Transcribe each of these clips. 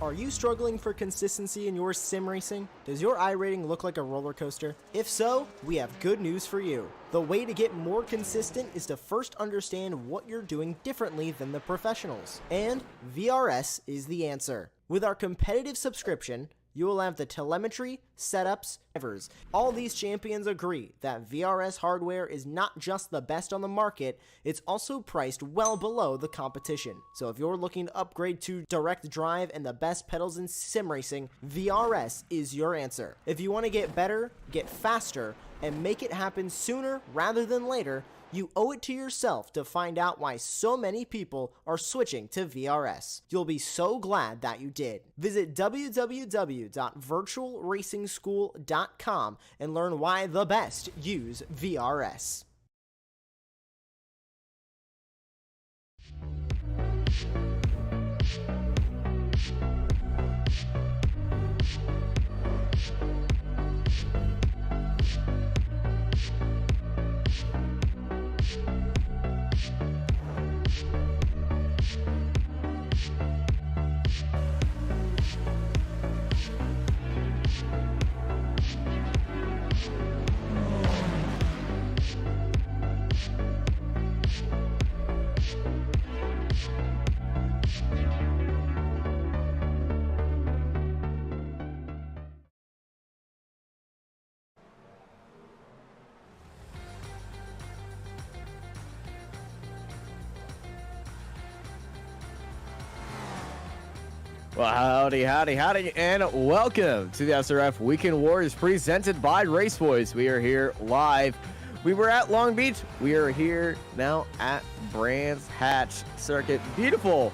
Are you struggling for consistency in your sim racing? Does your iRating look like a roller coaster? If so, we have good news for you. The way to get more consistent is to first understand what you're doing differently than the professionals. And VRS is the answer. With our competitive subscription, you will have the telemetry, setups, drivers. All these champions agree that VRS hardware is not just the best on the market, it's also priced well below the competition. So if you're looking to upgrade to direct drive and the best pedals in sim racing, VRS is your answer. If you want to get better, get faster, and make it happen sooner rather than later, you owe it to yourself to find out why so many people are switching to VRS. You'll be so glad that you did. Visit www.virtualracingschool.com and learn why the best use VRS. Well, howdy, and welcome to the SRF Weekend Warriors presented by Race Boys. We are here live. We were at Long Beach. We are here now at Brands Hatch Circuit. Beautiful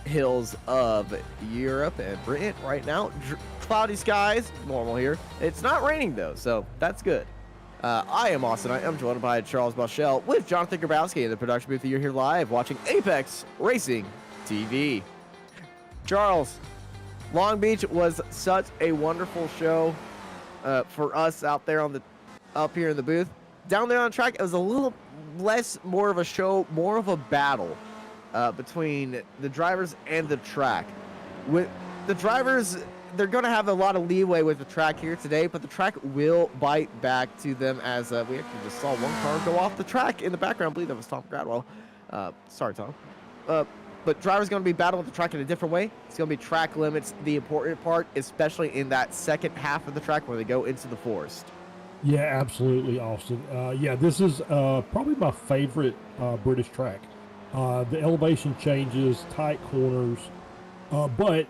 hills of Europe and Britain right now. Cloudy skies, normal here. It's not raining though, so that's good. I am Austin. I am joined by Charles Bauchel with Jonathan Grabowski in the production booth. You're here live watching Apex Racing TV. Charles, Long Beach was such a wonderful show for us out there up here in the booth. Down there on the track, it was a little less more of a show, more of a battle between the drivers and the track. With the drivers, they're going to have a lot of leeway with the track here today, but the track will bite back to them as we actually just saw one car go off the track in the background. I believe that was Tom Gradwell. Sorry, Tom. But drivers going to be battling the track in a different way. It's going to be track limits, the important part, especially in that second half of the track where they go into the forest. Yeah, absolutely, Austin. Yeah, this is probably my favorite British track. The elevation changes, tight corners, but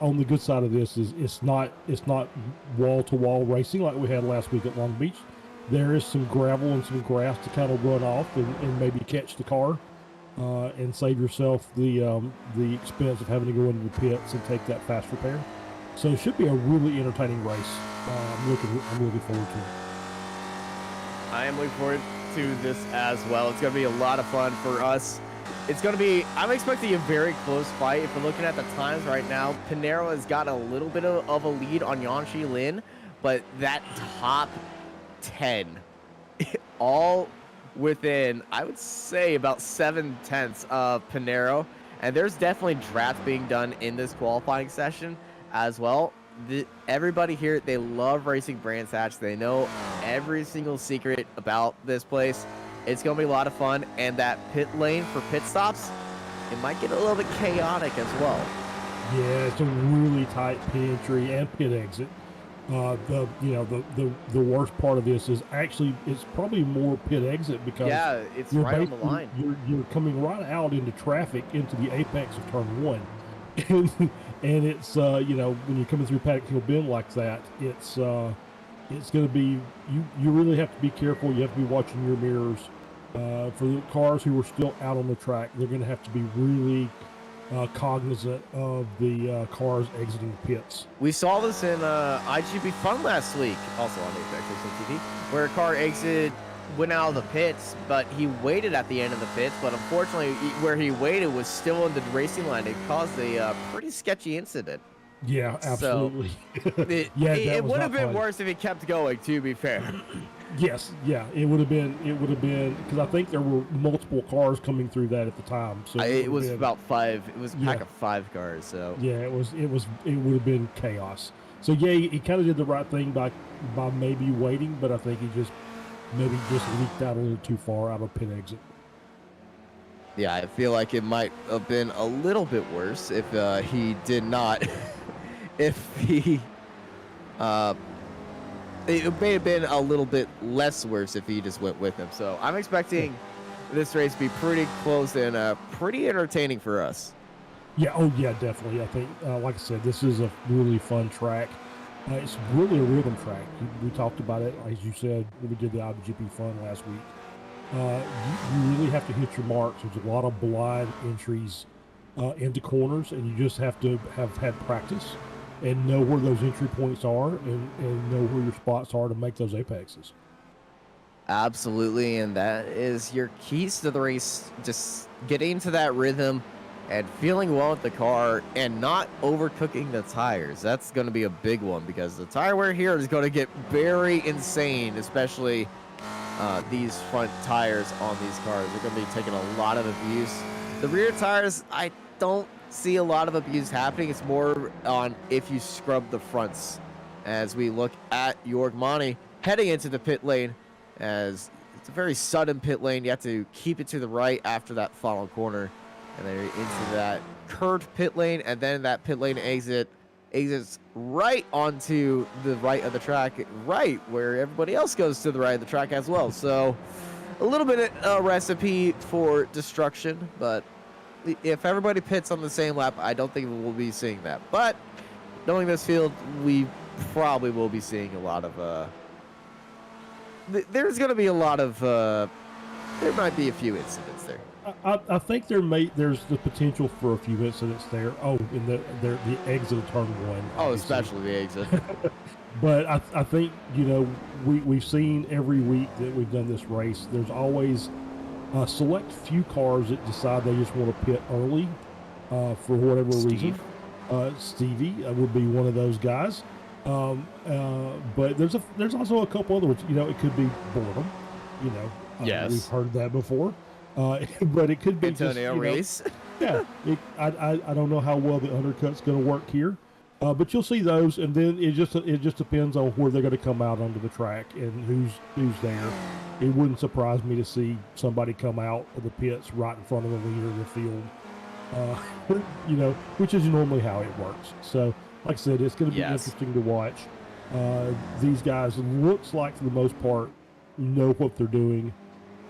on the good side of this is it's not wall-to-wall racing like we had last week at Long Beach. There is some gravel and some grass to kind of run off and maybe catch the car. And save yourself the expense of having to go into the pits and take that fast repair. So it should be a really entertaining race. I'm looking forward to it. I am looking forward to this as well. It's going to be a lot of fun for us. It's going to be, I'm expecting a very close fight. If we're looking at the times right now, Pinero has got a little bit of a lead on Yanxi Lin, but that top 10, all within, I would say, about 7/10 of Pinero. And there's definitely drafts being done in this qualifying session as well. Everybody here, they love racing Brands Hatch. They know every single secret about this place. It's going to be a lot of fun. And that pit lane for pit stops, it might get a little bit chaotic as well. Yeah, it's a really tight pit entry and pit exit. The worst part of this is actually it's probably more pit exit because it's right on the line. You're coming right out into traffic into the apex of turn one, and it's when you're coming through Paddock Hill Bend like that, it's going to be you really have to be careful. You have to be watching your mirrors. For the cars who are still out on the track, they're going to have to be really cognizant of the cars exiting the pits. We saw this in IGP Fun last week, also on Apex Racing TV, where a car went out of the pits, but he waited at the end of the pits, but unfortunately where he waited was still in the racing line. It caused a pretty sketchy incident. Yeah, absolutely. So, it would have been worse if he kept going, to be fair. Yes, yeah, it would have been because I think there were multiple cars coming through that at the time. So It was been, about 5. It was a pack yeah, of 5 cars. So yeah, it would have been chaos. So yeah, he kind of did the right thing by maybe waiting, but I think he just maybe just leaked out a little too far out of pit exit. yeah, I feel like it might have been a little bit worse if he did not. If he, it may have been a little bit less worse if he just went with him. So I'm expecting this race to be pretty close and pretty entertaining for us. Yeah, oh yeah, definitely. I think, like I said, this is a really fun track. It's really a rhythm track. We talked about it, as you said, when we did the IBGP Fun last week. You really have to hit your marks. There's a lot of blind entries into corners, and you just have to have had practice and know where those entry points are and know where your spots are to make those apexes. Absolutely, and that is your keys to the race. Just getting into that rhythm and feeling well with the car and not overcooking the tires. That's going to be a big one because the tire wear here is going to get very insane, especially these front tires on these cars. They're going to be taking a lot of abuse. The rear tires, I don't see a lot of abuse happening. It's more on if you scrub the fronts. As we look at York Monty heading into the pit lane, as it's a very sudden pit lane. You have to keep it to the right after that final corner, and then into that curved pit lane, and then that pit lane exits right onto the right of the track, right where everybody else goes to the right of the track as well. So a little bit of a recipe for destruction, but if everybody pits on the same lap, I don't think we'll be seeing that. But knowing this field, we probably will be seeing a lot of there's going to be a lot of there might be a few incidents there. I think there's the potential for a few incidents there. Oh, in the exit of turn one. Oh, obviously. especially the exit. But I think, we've seen every week that we've done this race, there's always a select few cars that decide they just want to pit early for whatever reason. Stevie would be one of those guys. But there's also a couple other ones. It could be boredom. Yes. We've heard that before. But it could be Antonio Reese. Yeah, I don't know how well the undercut's going to work here, but you'll see those, and then it just depends on where they're going to come out onto the track and who's there. It wouldn't surprise me to see somebody come out of the pits right in front of the leader of the field, which is normally how it works. So, like I said, it's going to be interesting to watch. These guys, looks like for the most part, know what they're doing.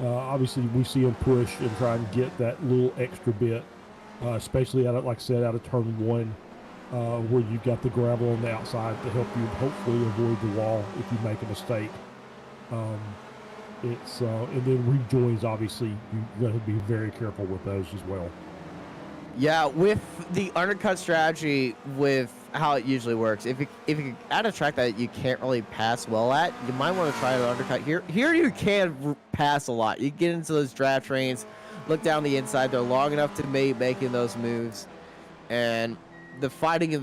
Obviously, we see them push and try and get that little extra bit, especially out of turn one, where you've got the gravel on the outside to help you hopefully avoid the wall if you make a mistake. And then rejoins, obviously, you've got to be very careful with those as well. Yeah, with the undercut strategy, with how it usually works, if you at a track that you can't really pass well at, you might want to try an undercut here. Here you can pass a lot. You get into those draft trains, look down the inside. They're long enough to making those moves, and the fighting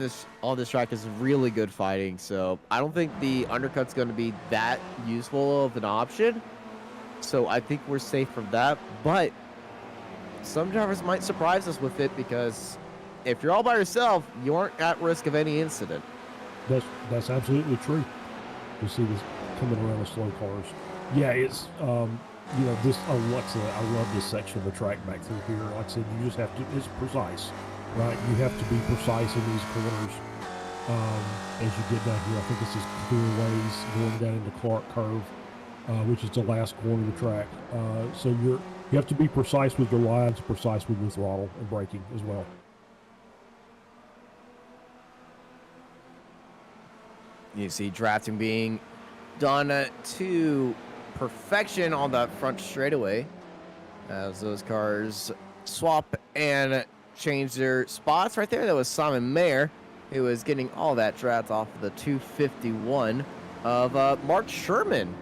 on this track is really good fighting. So I don't think the undercut's going to be that useful of an option. So I think we're safe from that, but some drivers might surprise us with it because if you're all by yourself, you aren't at risk of any incident. That's absolutely true. You see this coming around the slow cars. Yeah, it's this Alexa. I love this section of the track back through here. Like I said, you just have to. It's precise, right? You have to be precise in these corners as you get down here. I think this is Clearways going down into Clark Curve, which is the last corner of the track. So you have to be precise with your lines, precise with your throttle and braking as well. You see drafting being done to perfection on the front straightaway as those cars swap and change their spots right there. That was Simon Mayer, who was getting all that draft off of the 251 of Mark Sherman.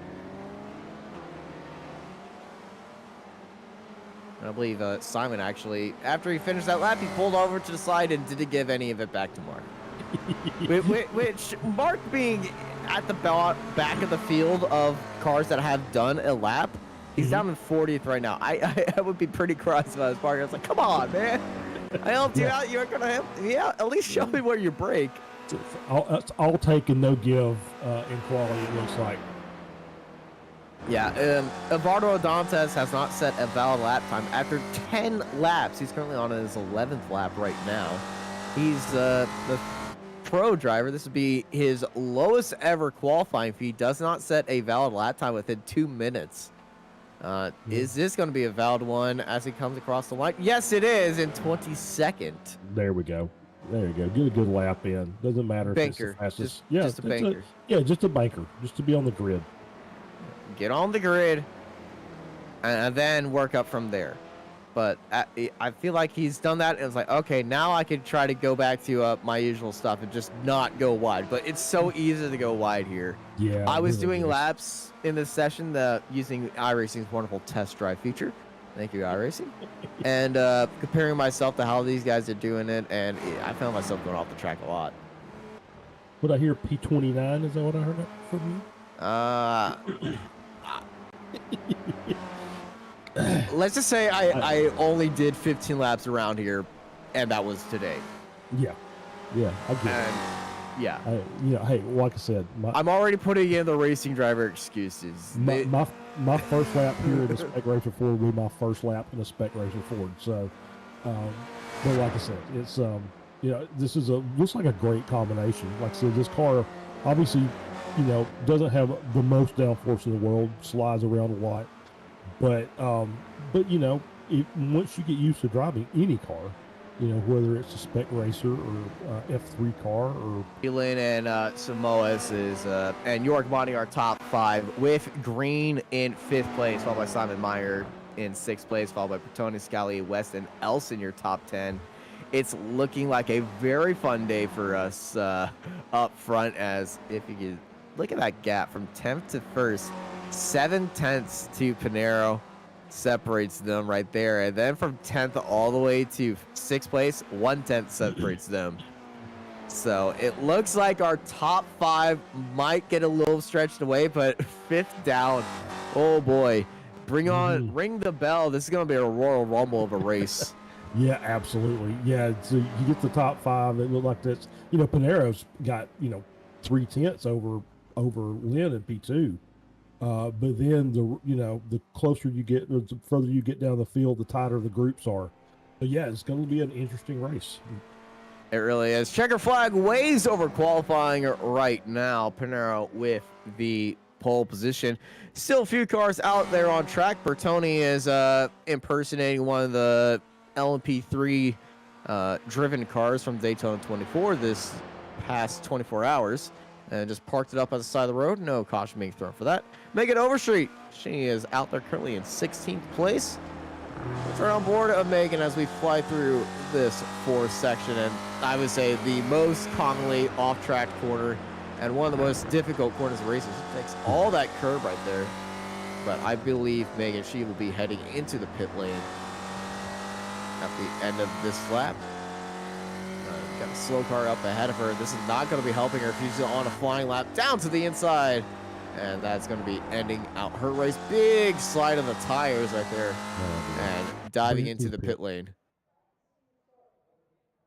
And I believe Simon actually, after he finished that lap, he pulled over to the side and didn't give any of it back to Mark. which Mark being at the back of the field of cars that have done a lap, he's down in 40th right now. I would be pretty cross if I was Mark. I was like, come on, man. I helped you out. You're going to help. Yeah, at least show me where you break. It's all take and no give in quality, it looks like. Yeah, Eduardo Dantes has not set a valid lap time after 10 laps. He's currently on his 11th lap right now. He's the pro driver. This would be his lowest ever qualifying if he does not set a valid lap time within 2 minutes. Is this going to be a valid one as he comes across the line? Yes, it is in 22nd. There we go. There you go. Get a good lap in. Doesn't matter banker. if it's the fastest. Just a banker. Just a banker. Just to be on the grid. Get on the grid and then work up from there. But I feel like he's done that, and it's like, okay, now I can try to go back to my usual stuff and just not go wide. But it's so easy to go wide here. Yeah. I was doing laps in this session using iRacing's wonderful test drive feature. Thank you, iRacing. And comparing myself to how these guys are doing it, and I found myself going off the track a lot. What I hear, P29, is that what I heard from you? Let's just say I only did 15 laps around here, and that was today. Yeah, I get it. Yeah. Hey, like I said, I'm already putting in the racing driver excuses. My first lap here in the Spec Racer Ford will be my first lap in a Spec Racer Ford. So, but like I said, it's this is looks like a great combination. Like I said, this car obviously, doesn't have the most downforce in the world, slides around a lot, but once you get used to driving any car, whether it's a Spec Racer or F3 car or Elin and Samoas and York Monty are top 5 with Green in 5th place, followed by Simon Meyer in 6th place, followed by Bertoni, Scali, West, and Elson your top 10. It's looking like a very fun day for us up front, as if you could look at that gap from 10th to 1st, 7/10 to Pinero separates them right there, and then from 10th all the way to 6th place, 1/10 separates them. So it looks like our top 5 might get a little stretched away, but 5th down, oh boy, ring the bell. This is going to be a Royal Rumble of a race. Yeah, absolutely. Yeah, so you get the top 5. It looked like that's, Pinero's got 3/10 over Lynn in P2. But then the closer you get, the further you get down the field, the tighter the groups are. But yeah, it's going to be an interesting race. It really is. Checker flag waves over qualifying right now. Pinero with the pole position. Still a few cars out there on track. Bertoni is impersonating one of the LMP3 driven cars from Daytona 24 this past 24 hours. And just parked it up on the side of the road. No caution being thrown for that. Megan Overstreet, she is out there currently in 16th place. Let's run on board of Megan as we fly through this 4th section. And I would say the most commonly off-track corner and one of the most difficult corners of races. It takes all that curve right there. But I believe Megan, she will be heading into the pit lane at the end of this lap. Got a slow car up ahead of her. This is not going to be helping her if she's on a flying lap down to the inside. And that's going to be ending out her race. Big slide of the tires right there. And diving into the pit lane.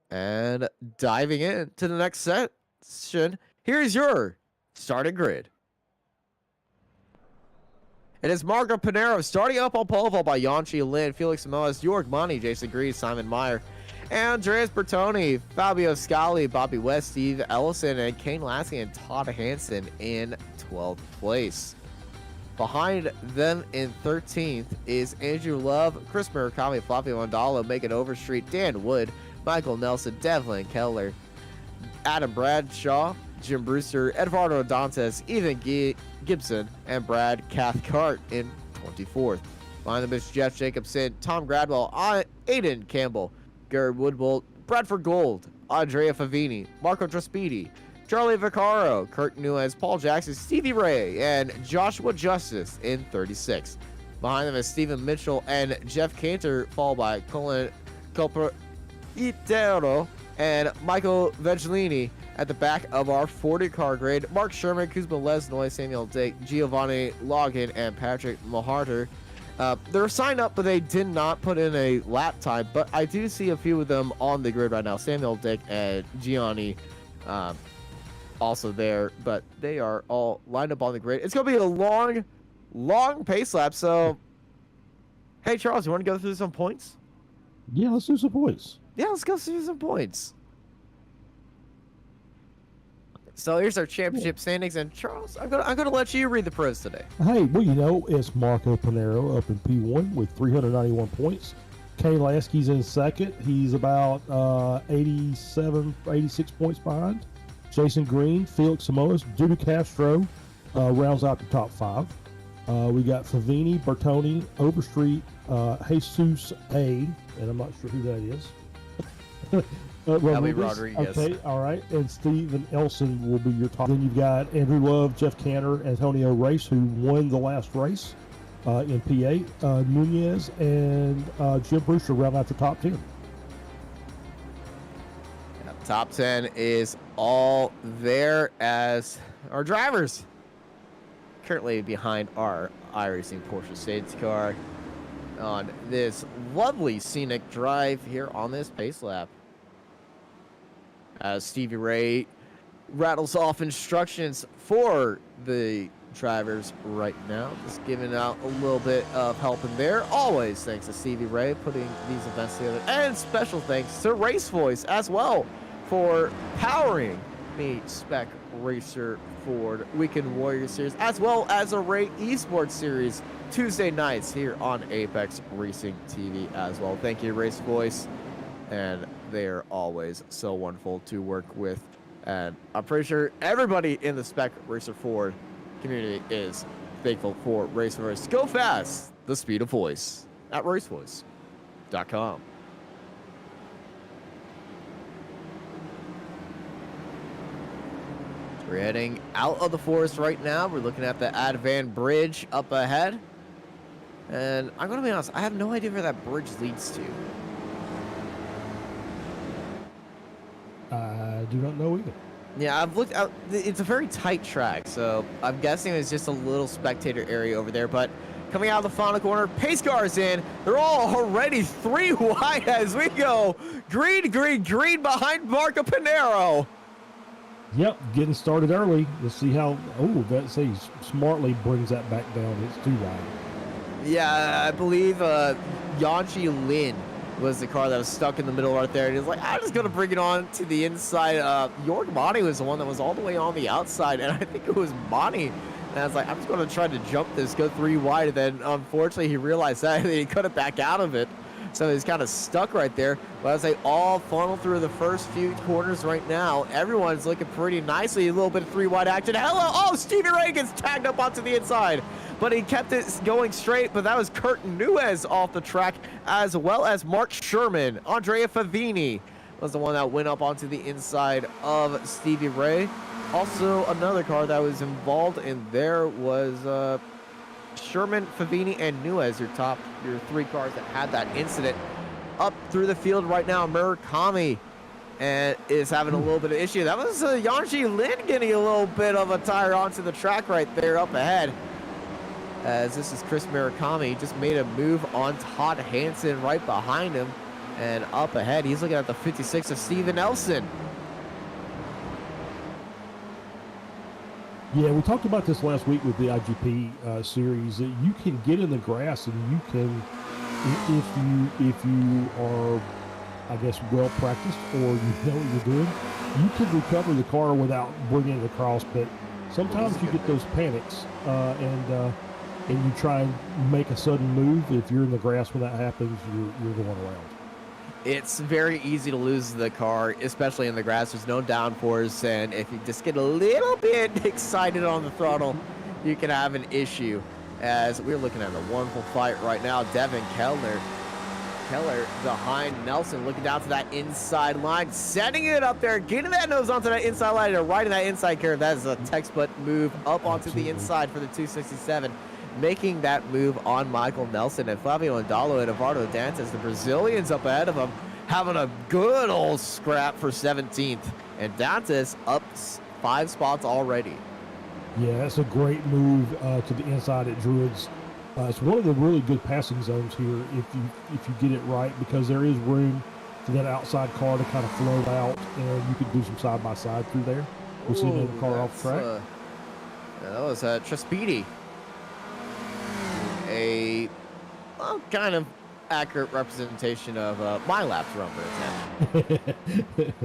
And diving into the next section. Here's your starting grid. It is Marco Pinero starting up on pole, followed by Yanchi Lin, Felix Samoas, York Monty, Jason Greaves, Simon Meyer, Andreas Bertoni, Fabio Scali, Bobby West, Steve Ellison, and Kane Lasky and Todd Hansen in 12th place. Behind them in 13th is Andrew Love, Chris Murakami, Flavio Andalo, Megan Overstreet, Dan Wood, Michael Nelson, Devlin Keller, Adam Bradshaw, Jim Brewster, Eduardo Dantes, Ethan Gibson, and Brad Cathcart in 24th. Behind them is Jeff Jacobson, Tom Gradwell, Aiden Campbell, Garrett Woodbolt, Bradford Gold, Andrea Favini, Marco Traspidi, Charlie Vaccaro, Kurt Nuez, Paul Jackson, Stevie Ray, and Joshua Justice in 36th. Behind them is Stephen Mitchell and Jeff Cantor, followed by Colin Colpeitero and Michael Vegellini, at the back of our 40-car grid. Mark Sherman, Kuzma Lesnoy, Samuel Dick, Giovanni Logan, and Patrick Maharter. They're signed up, but they did not put in a lap time. But I do see a few of them on the grid right now. Samuel Dick and Gianni also there, but they are all lined up on the grid. It's going to be a long pace lap. So, hey, Charles, you want to go through some points? Yeah, let's do some points. Yeah, let's go through some points. So here's our championship standings, and Charles, I'm gonna let you read the pros today. Hey, well, you know, it's Marco Panero up in P1 with 391 points. Kay Lasky's in second. He's about 86 points behind. Jason Green, Felix Samoas, Dudu Castro rounds out the top 5. We got Favini, Bertoni, Overstreet, Jesus A, and I'm not sure who that is. Rodriguez. Okay, all right. And Steven Elson will be your top. Then you've got Andrew Love, Jeff Canner, Antonio Race, who won the last race in P8. Nunez and Jim Brewster round out the top 10. Top 10 is all there as our drivers. Currently behind our iRacing Porsche safety car on this lovely scenic drive here on this pace lap. As Stevie Ray rattles off instructions for the drivers right now. Just giving out a little bit of help in there. Always thanks to Stevie Ray putting these events together. And special thanks to Race Voice as well for powering the Spec Racer Ford Weekend Warriors series, as well as a Ray Esports series Tuesday nights here on Apex Racing TV as well. Thank you, Race Voice. And they are always so wonderful to work with. And I'm pretty sure everybody in the Spec Racer Ford community is thankful for Race Voice. Go fast, the speed of voice at racevoice.com. We're heading out of the forest right now. We're looking at the Advan Bridge up ahead. And I'm going to be honest, I have no idea where that bridge leads to. I do not know either. Yeah, I've looked out. It's a very tight track, so I'm guessing it's just a little spectator area over there. But coming out of the final corner, pace cars in. They're all already 3 wide as we go. Green behind Marco Panero. Yep, getting started early. Let's see how. Oh, that's he smartly brings that back down. It's too wide. Yeah, I believe Yanchi Lin was the car that was stuck in the middle right there. And he's like, I'm just going to bring it on to the inside. Jorg Bonnie was the one that was all the way on the outside, and I think it was Bonnie. And I was like, I'm just going to try to jump this, go 3 wide. And then, unfortunately, he realized that, and he couldn't back out of it. So he's kind of stuck right there. But as they all funnel through the first few corners right now, everyone's looking pretty nicely. A little bit of 3 wide action. Hello! Oh, Stevie Ray gets tagged up onto the inside. But he kept it going straight. But that was Kurt Nunez off the track, as well as Mark Sherman. Andrea Favini was the one that went up onto the inside of Stevie Ray. Also, another car that was involved in there was Sherman, Favini, and Nunez, your 3 cars that had that incident. Up through the field right now, Murakami and is having a little bit of issue. That was Yanchi Lin getting a little bit of a tire onto the track right there up ahead. As this is Chris Murakami, just made a move on Todd Hansen right behind him. And up ahead, he's looking at the 56 of Steven Elson. Yeah, we talked about this last week with the IGP series. That you can get in the grass and you can, if you are, I guess, well practiced or you know what you're doing, you can recover the car without bringing it across. But sometimes you get those panics and you try and make a sudden move. If you're in the grass when that happens, you're going around. It's very easy to lose the car, especially in the grass. There's no downforce, and if you just get a little bit excited on the throttle, you can have an issue. As we're looking at a wonderful fight right now, Devin Keller behind Nelson, looking down to that inside line, setting it up there, getting that nose onto that inside line and riding that inside curve. That is a textbook move up onto the inside for the 267. Making that move on Michael Nelson and Flavio Andalo and Eduardo Dantes. The Brazilians up ahead of him having a good old scrap for 17th. And Dantas up 5 spots already. Yeah, that's a great move to the inside at Druids. It's one of the really good passing zones here if you get it right, because there is room for that outside car to kind of float out, and you can do some side by side through there. We'll see another car off track. That was Trespidi. A kind of accurate representation of my laps run for attempt.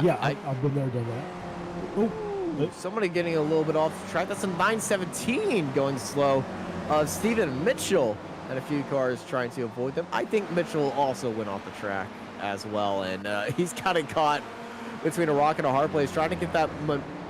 Yeah, I've been there, done that. Oh, somebody getting a little bit off track. That's a 917 going slow. Steven Mitchell and a few cars trying to avoid them. I think Mitchell also went off the track as well, and he's kind of caught between a rock and a hard place, trying to get that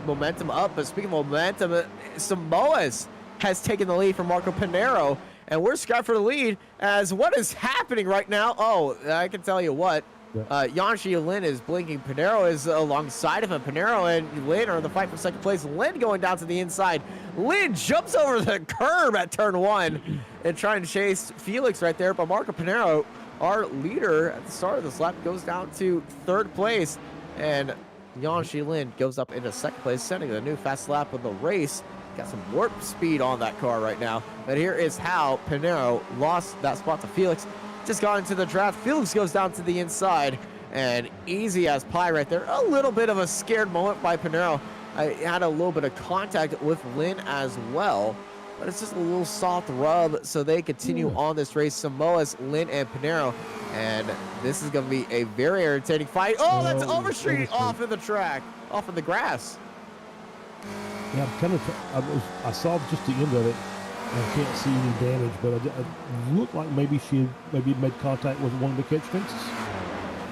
momentum up. But speaking of momentum, Samoas has taken the lead from Marco Pinero, and we're scrapped for the lead. As what is happening right now? Oh, I can tell you what. Yanshi Lin is blinking. Pinero is alongside of him. Pinero and Lin are in the fight for second place. Lin going down to the inside. Lin jumps over the curb at turn 1 and trying to chase Felix right there. But Marco Pinero, our leader at the start of this lap, goes down to 3rd place. And Yanshi Lin goes up into 2nd place, setting a new fast lap of the race. Got some warp speed on that car right now. But here is how Pinero lost that spot to Felix. Just got into the draft. Felix goes down to the inside, and easy as pie right there. A little bit of a scared moment by Pinero. I had a little bit of contact with Lin as well, but it's just a little soft rub, so they continue on this race. Samoas, Lin, and Pinero, and this is going to be a very irritating fight. Oh, that's Overstreet off of the track, off of the grass. Yeah, I saw just the end of it. I can't see any damage, but it looked like maybe made contact with one of the catch fences.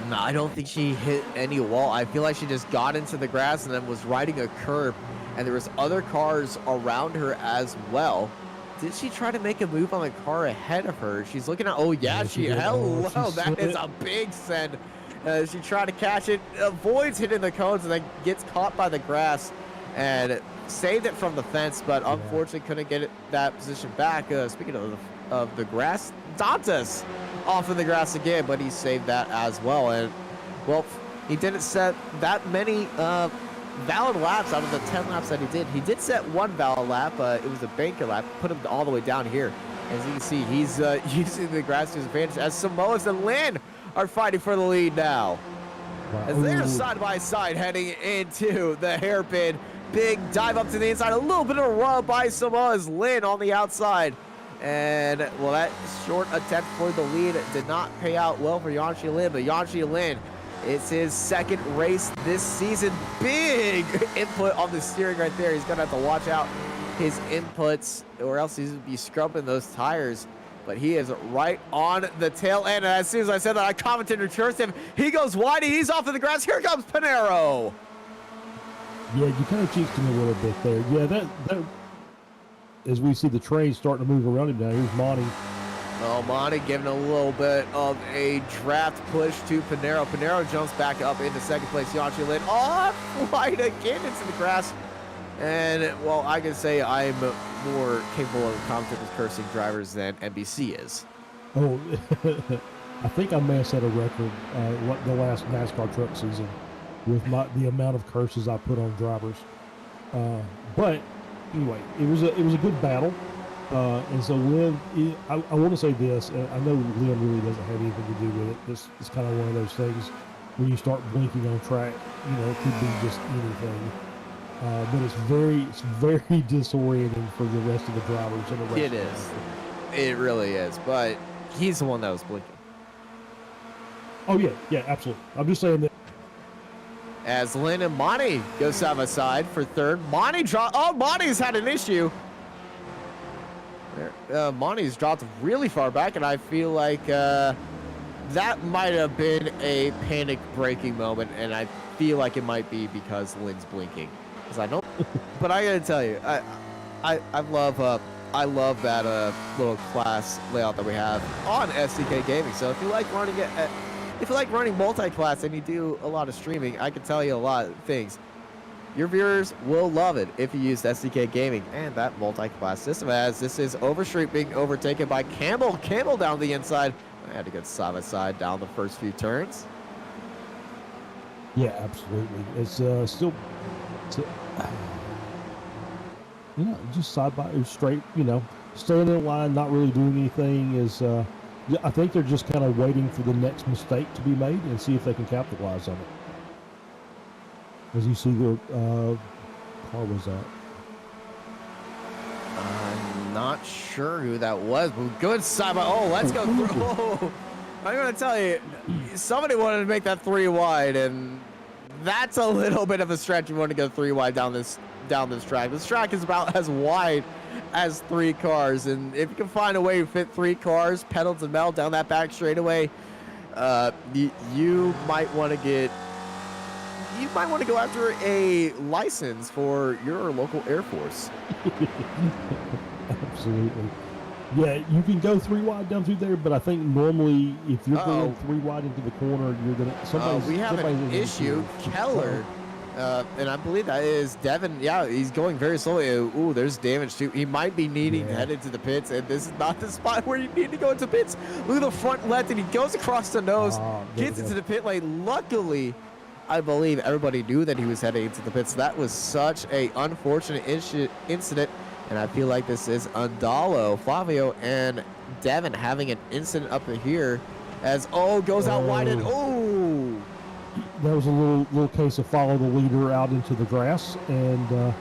No, I don't think she hit any wall. I feel like she just got into the grass and then was riding a curb, and there was other cars around her as well. Did she try to make a move on the car ahead of her? She's looking at, oh yeah, hello, that is a big send. She tried to catch it, avoids hitting the cones, and then gets caught by the grass and saved it from the fence, but unfortunately couldn't get that position back. Speaking of the grass, Dantas off of the grass again, but he saved that as well. And well, he didn't set that many valid laps out of the 10 laps that he did. He did set one valid lap. It was a banker lap, put him all the way down here. As you can see, he's using the grass to his advantage, as Samoas and Lin are fighting for the lead now. As they're side by side heading into the hairpin. Big dive up to the inside, a little bit of a rub by Samoas Lin on the outside. And, well, that short attempt for the lead did not pay out well for Yanshi Lin, but Yanshi Lin, it's his 2nd race this season. Big input on the steering right there. He's going to have to watch out his inputs, or else he's going to be scrubbing those tires. But he is right on the tail end. And as soon as I said that, I commented and cursed him. He goes wide, he's off of the grass. Here comes Pinero. Yeah, you kind of cheeked him a little bit there. Yeah, that as we see the train starting to move around him now. Here's Monty. Well, Monty giving a little bit of a draft push to Pinero. Pinero jumps back up into 2nd place. Yanshi Lin off wide again into the grass. And, well, I can say I'm more capable of commenting with cursing drivers than NBC is. Oh, I think I may have set a record the last NASCAR truck season with the amount of curses I put on drivers. But anyway, it was a good battle. And so Lin, I want to say this, I know Lin really doesn't have anything to do with it. It's kind of one of those things when you start blinking on track, it could be just anything. But it's very disorienting for the rest of the drivers in the race. It is. It really is. But he's the one that was blinking. Oh yeah, absolutely. I'm just saying that. As Lin and Monty go side by side for 3rd. Monty's had an issue. Monty's dropped really far back, and I feel like that might have been a panic braking moment, and I feel like it might be because Lin's blinking. Because I don't, but I gotta tell you, I love that little class layout that we have on SDK Gaming. So if you like running it, if you like running multi-class and you do a lot of streaming, I can tell you a lot of things. Your viewers will love it if you use SDK Gaming and that multi-class system, as this is Overstreet being overtaken by Campbell. Campbell down the inside. I had to get side by side down the first few turns. Yeah, absolutely. It's still, it's, just side by straight. Staying in line, not really doing anything is. Yeah, I think they're just kind of waiting for the next mistake to be made and see if they can capitalize on it. As you see, the car was that. I'm not sure who that was, but good side by. Oh, let's go through. Oh, I'm gonna tell you, somebody wanted to make that 3 wide, and that's a little bit of a stretch. You want to go 3 wide down this track. This track is about as wide as 3 cars, and if you can find a way to fit 3 cars, pedal to metal down that back straightaway, you might want to go after a license for your local Air Force. Absolutely. Yeah, you can go 3 wide down through there, but I think normally if you're going 3 wide into the corner, you're gonna. We have an issue. Keller. And I believe that is Devin. Yeah, he's going very slowly. Ooh, there's damage too. He might be needing to head into the pits, and this is not the spot where you need to go into pits. Look at the front left, and he goes across the nose, gets into the pit lane. Luckily, I believe everybody knew that he was heading into the pits. That was such a unfortunate incident, and I feel like this is Andalo, Flavio, and Devin having an incident up here as goes out wide and that was a little case of follow the leader out into the grass, and the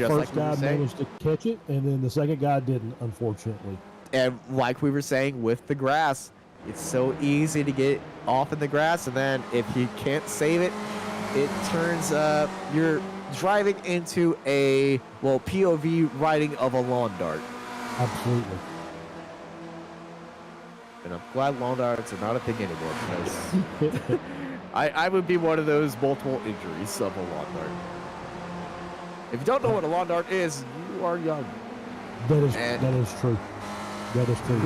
first guy managed to catch it, and then the second guy didn't, unfortunately. And like we were saying with the grass, it's so easy to get off in the grass, and then if you can't save it, it turns you're driving into a POV riding of a lawn dart. Absolutely. And I'm glad lawn darts are not a thing anymore, because I would be one of those multiple injuries of a lawn dart. If you don't know what a lawn dart is, you are young. That is true. That is true.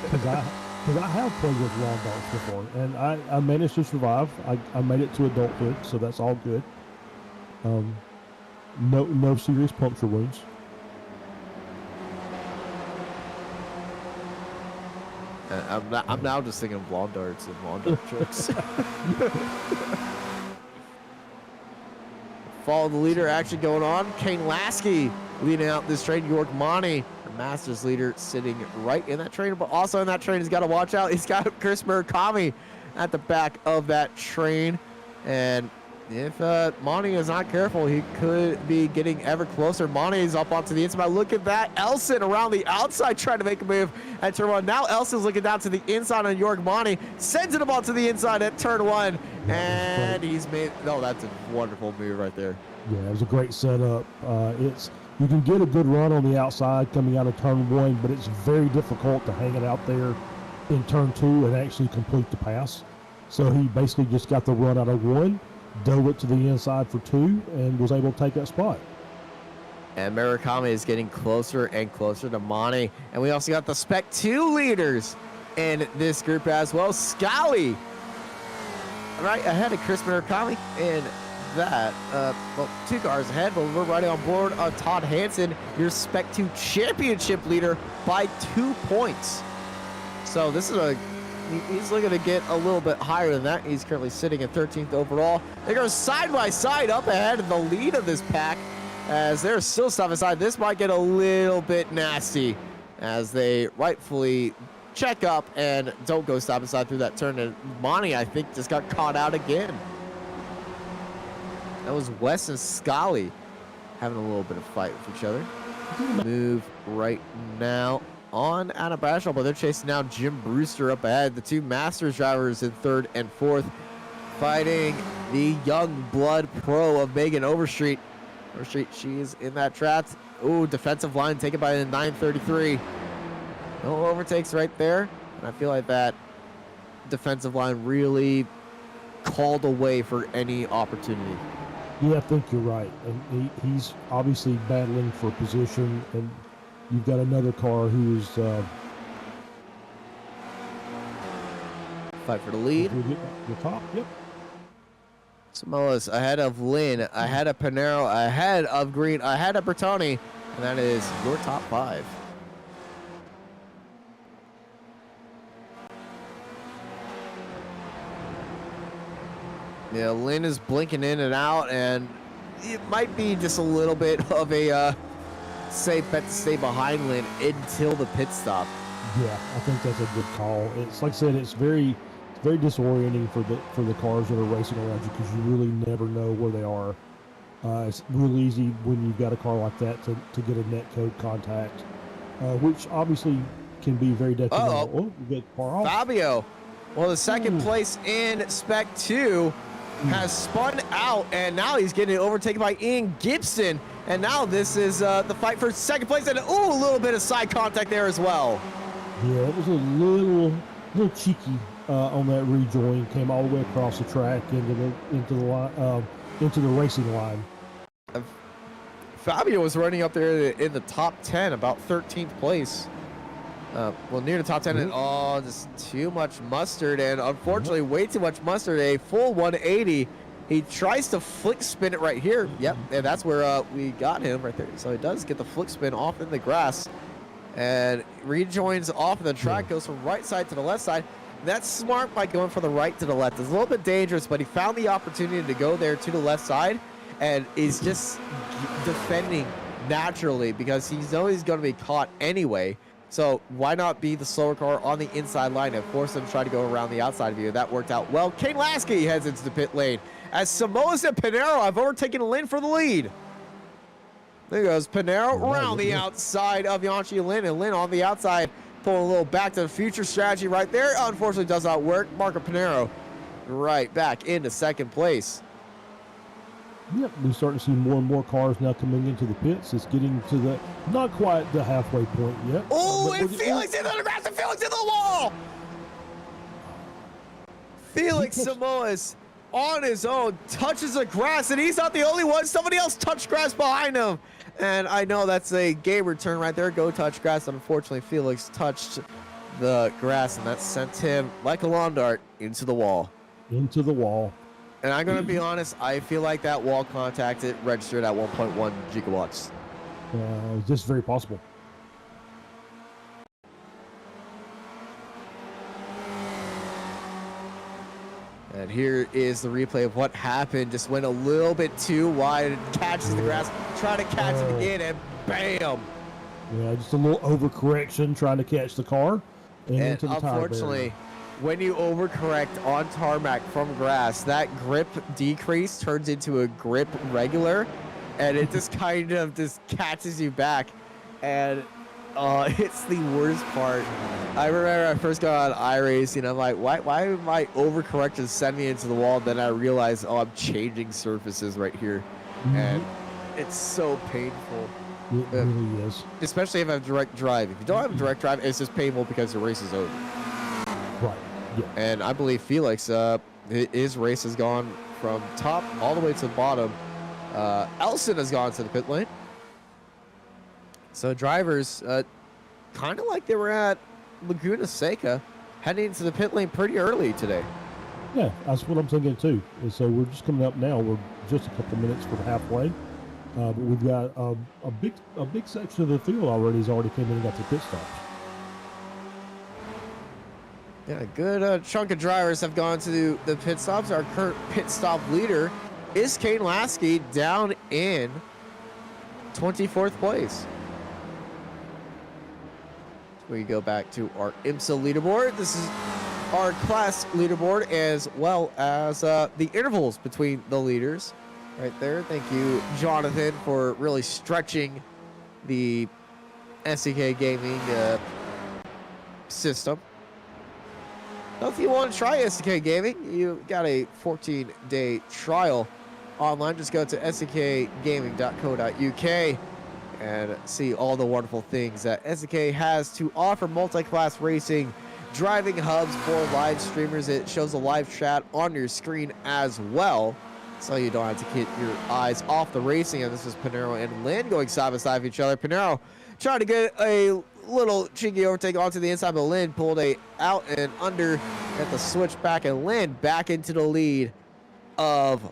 Because I have played with lawn darts before, and I managed to survive. I made it to adulthood, so that's all good. No serious puncture wounds. I'm now just thinking of lawn darts and lawn dart jokes. Follow the leader action going on. Kane Lasky leading out this train. York Monty, the Masters leader, sitting right in that train. But also in that train, he's got to watch out. He's got Chris Murakami at the back of that train. And if Monty is not careful, he could be getting ever closer. Monty is up onto the inside. Look at that. Elson around the outside trying to make a move at turn 1. Now Elson's looking down to the inside on York Monty. Sends it up onto the inside at turn 1. And he's made... No, that's a wonderful move right there. Yeah, it was a great setup. You can get a good run on the outside coming out of turn 1, but it's very difficult to hang it out there in turn 2 and actually complete the pass. So he basically just got the run out of 1, dove it to the inside for 2, and was able to take that spot. And Murakami is getting closer and closer to Monty. And we also got the Spec 2 leaders in this group as well. Scally right ahead of Chris Murakami in that. 2 cars ahead, but we're riding on board of Todd Hansen, your Spec 2 championship leader, by 2 points. So this is he's looking to get a little bit higher than that. He's currently sitting at 13th overall. They go side by side up ahead in the lead of this pack as they're still stuff aside. This might get a little bit nasty as they rightfully check up and don't go stop aside through that turn. And Monty, I think, just got caught out again. That was Wes and Scully having a little bit of fight with each other. Move right now on Adam Bradshaw, but they're chasing now Jim Brewster up ahead. The 2 Masters drivers in 3rd and 4th, fighting the young blood pro of Megan Overstreet. Overstreet, she's in that trap. Ooh, defensive line taken by the 933. No overtakes right there. And I feel like that defensive line really called away for any opportunity. Yeah, I think you're right. And he's obviously battling for position, and you've got another car who's fight for the lead. The top, yep. Samoa's ahead of Lynn, ahead of Panero, ahead of Green, ahead of Bertoni, and that is your top 5. Yeah, Lynn is blinking in and out, and it might be just a little bit of a safe bet to stay behind Lynn until the pit stop. Yeah, I think that's a good call. It's like I said, it's very disorienting for the cars that are racing around you because you really never know where they are. It's real easy when you've got a car like that to get a net code contact, which obviously can be very detrimental. Oh, you get far off. Fabio, well, the second place in Spec 2 has spun out, and now he's getting overtaken by Ian Gibson. And now this is the fight for second place, and a little bit of side contact there as well. Yeah, it was a little cheeky on that rejoin. Came all the way across the track into the racing line. Fabio was running up there in the top 10, about 13th place. Well, near the top 10, and just too much mustard, and unfortunately, way too much mustard. A full 180. He tries to flick spin it right here. Yep, and that's where we got him right there. So he does get the flick spin off in the grass, and rejoins off of the track, goes from right side to the left side. That's smart by going from the right to the left. It's a little bit dangerous, but he found the opportunity to go there to the left side, and is just defending naturally because he knows he's going to be caught anyway. So why not be the slower car on the inside line and force him to try to go around the outside of you? That worked out well. Kane Lasky heads into the pit lane as Samoas and Pinero have overtaken Lynn for the lead. There goes Pinero around the outside of Yanchi Lynn, and Lynn on the outside pulling a little back to the future strategy right there. Unfortunately, does not work. Marco Pinero right back into second place. Yep, we're starting to see more and more cars now coming into the pits. It's getting to the, not quite the halfway point yet. Oh, and Felix in the grass, and Felix in the wall! Felix Samoas on his own touches the grass, and he's not the only one. Somebody else touched grass behind him. And I know that's a game return right there. Go touch grass. Unfortunately, Felix touched the grass, and that sent him like a lawn dart into the wall. Into the wall. And I'm going to be honest, I feel like that wall contact, it registered at 1.1 gigawatts. Just very possible. And here is the replay of what happened. Just went a little bit too wide, catches the grass, try to catch it again, and bam! Yeah, just a little overcorrection trying to catch the car. And into the unfortunately, when you overcorrect on tarmac from grass, that grip decrease turns into a grip regular, and it just kind of just catches you back. And it's the worst part. I remember I first got on iRacing, I'm like, why am I overcorrecting, send me into the wall? Then I realized, I'm changing surfaces right here. And it's so painful. It really is. Especially if I have direct drive. If you don't have a direct drive, it's just painful because the race is over. Right. Yeah. And I believe Felix, his race has gone from top all the way to the bottom. Elson has gone to the pit lane. So drivers, kind of like they were at Laguna Seca, heading into the pit lane pretty early today. Yeah, that's what I'm thinking too. And so we're just coming up now. We're just a couple minutes from halfway. But we've got a big section of the field already came in and got their pit stops. Yeah, a good chunk of drivers have gone to the pit stops. Our current pit stop leader is Kane Lasky, down in 24th place. We go back to our IMSA leaderboard. This is our class leaderboard, as well as the intervals between the leaders right there. Thank you, Jonathan, for really stretching the SEK Gaming system. If you want to try SEK Gaming, you got a 14-day trial online. Just go to sekgaming.co.uk and see all the wonderful things that SEK has to offer. Multi-class racing, driving hubs for live streamers. It shows a live chat on your screen as well, so you don't have to get your eyes off the racing. And this is Pinero and Lynn going side by side of each other. Pinero trying to get a little cheeky overtake onto the inside, but Lynn pulled a out and under at the switch back, and Lynn back into the lead of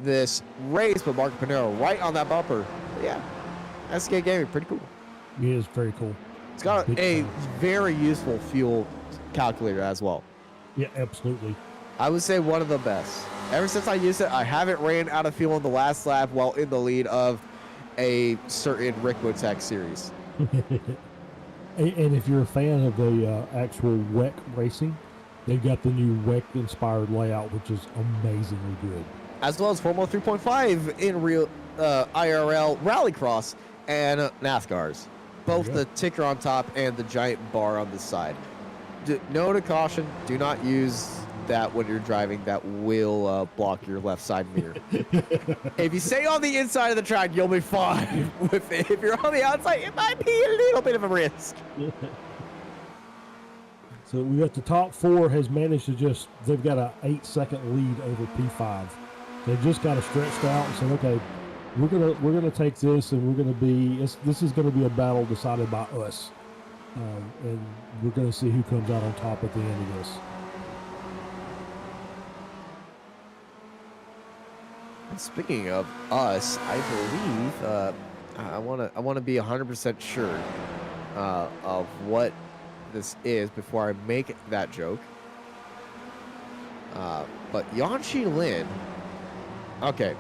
this race. But Marco Pinero right on that bumper. But yeah, SK Gaming, pretty cool. It is very cool. It's got a very useful fuel calculator as well. Yeah, absolutely. I would say one of the best. Ever since I used it, I haven't ran out of fuel in the last lap while in the lead of a certain Rick Motek series. And if you're a fan of the actual WEC racing, they've got the new WEC-inspired layout, which is amazingly good. As well as Formula 3.5 in real IRL Rallycross and NASCARs. Both the ticker on top and the giant bar on the side. Note of caution, do not use that when you're driving. That will block your left side mirror. If you stay on the inside of the track, you'll be fine. If you're on the outside, it might be a little bit of a risk. So we got the top 4 has managed to they've got an 8-second lead over P5. They've just got to stretched out and said, okay, we're gonna take this, and this is gonna be a battle decided by us, and we're gonna see who comes out on top at the end of this. And speaking of us, I believe I want to be 100% sure of what this is before I make that joke. But Yanqi Lin, okay.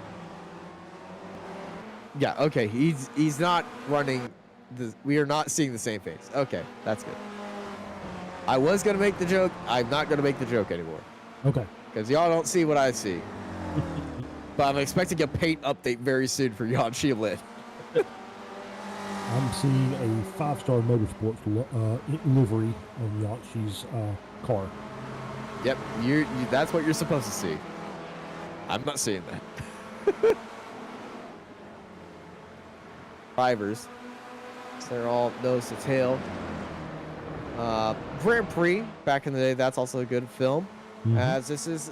Yeah, okay, he's not running, we are not seeing the same face. Okay, that's good. I was going to make the joke, I'm not going to make the joke anymore. Okay. Because y'all don't see what I see. But I'm expecting a paint update very soon for Yanqi Lin. I'm seeing a 5-star motorsports livery on Yanqi's car. Yep, that's what you're supposed to see. I'm not seeing that. Drivers, they're all nose to tail. Grand Prix, back in the day, that's also a good film. As this is